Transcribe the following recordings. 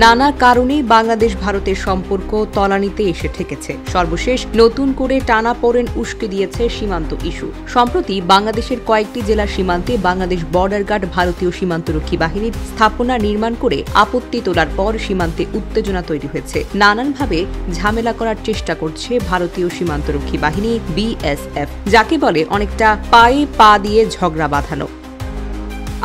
নানা কারণে বাংলাদেশ ভারতের সম্পর্ক তলানিতে এসে ঠেকেছে। সর্বশেষ নতুন করে টানাপোড়েন উস্কে দিয়েছে সীমান্ত ইস্যু। সম্প্রতি বাংলাদেশের কয়েকটি জেলার সীমান্তে বাংলাদেশ বর্ডার গার্ড ভারতীয় সীমান্তরক্ষী বাহিনীর স্থাপনা নির্মাণ করে আপত্তি তোলার পর সীমান্তে উত্তেজনা তৈরি হয়েছে। নানানভাবে ঝামেলা করার চেষ্টা করছে ভারতীয় সীমান্তরক্ষী বাহিনী বিএসএফ, যাকে বলে অনেকটা পায়ে পা দিয়ে ঝগড়া বাঁধানো।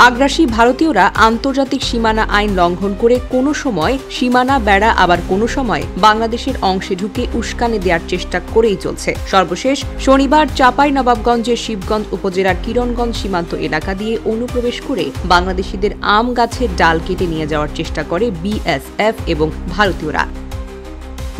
আগ্রাসী ভারতীয়রা আন্তর্জাতিক সীমানা আইন লঙ্ঘন করে কোনো সময় সীমানা বেড়া, আবার কোনো সময় বাংলাদেশের অংশে ঢুকে উস্কানি দেওয়ার চেষ্টা করেই চলছে। সর্বশেষ শনিবার চাঁপাইনবাবগঞ্জের শিবগঞ্জ উপজেলার কিরণগঞ্জ সীমান্ত এলাকা দিয়ে অনুপ্রবেশ করে বাংলাদেশিদের আম গাছের ডাল কেটে নিয়ে যাওয়ার চেষ্টা করে বিএসএফ এবং ভারতীয়রা।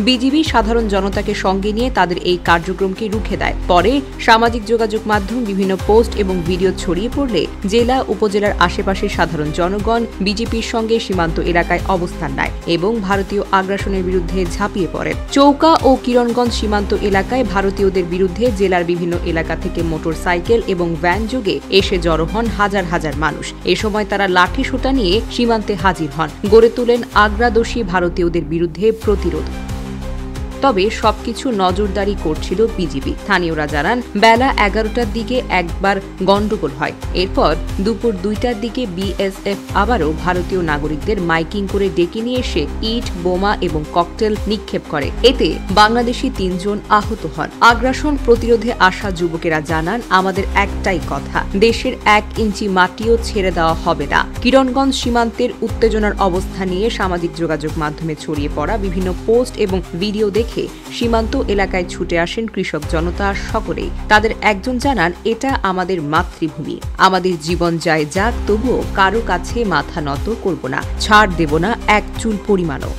বিজিবি সাধারণ জনতাকে সঙ্গে নিয়ে তাদের এই কার্যক্রমকে রুখে দেয়। পরে সামাজিক যোগাযোগ মাধ্যম বিভিন্ন পোস্ট এবং ভিডিও ছড়িয়ে পড়লে জেলা উপজেলার আশেপাশের সাধারণ জনগণ বিজেপির সঙ্গে সীমান্ত এলাকায় অবস্থান নেয় এবং ভারতীয় আগ্রাসনের বিরুদ্ধে ঝাঁপিয়ে পড়ে। চৌকা ও কিরণগঞ্জ সীমান্ত এলাকায় ভারতীয়দের বিরুদ্ধে জেলার বিভিন্ন এলাকা থেকে মোটর সাইকেল এবং ভ্যান যোগে এসে জড়ো হন হাজার হাজার মানুষ। এ সময় তারা লাঠি সোঁটা নিয়ে সীমান্তে হাজির হন, গড়ে তোলেন আগ্রাদোষী ভারতীয়দের বিরুদ্ধে প্রতিরোধ। তবে সবকিছু নজরদারি করছিল বিজিবি। স্থানীয়রা জানান, বেলা 11টার দিকে একবার গন্ডগোল হয়। এরপর দুপুর 2টার দিকে বিএসএফ আবারও ভারতীয় নাগরিকদের মাইকিং করে ডেকে নিয়ে এসে ইট, বোমা এবং ককটেল নিক্ষেপ করে। এতে বাংলাদেশি 3 জন আহত হন। আগ্রাসন প্রতিরোধে আসা যুবকেরা জানান, আমাদের একটাই কথা, দেশের 1 ইঞ্চি মাটিও ছেড়ে দেওয়া হবে না। কিরণগঞ্জ সীমান্তের উত্তেজনার অবস্থা নিয়ে সামাজিক যোগাযোগ মাধ্যমে ছড়িয়ে পড়া বিভিন্ন পোস্ট এবং ভিডিও দেখে সীমান্ত এলাকায় ছুটে আসেন কৃষক জনতা সকলেই। তাদের একজন জানান, এটা আমাদের মাতৃভূমি, আমাদের জীবন যায় যাক, তবুও কারো কাছে মাথা নত করব না, ছাড় দেব না এক চুল পরিমাণও।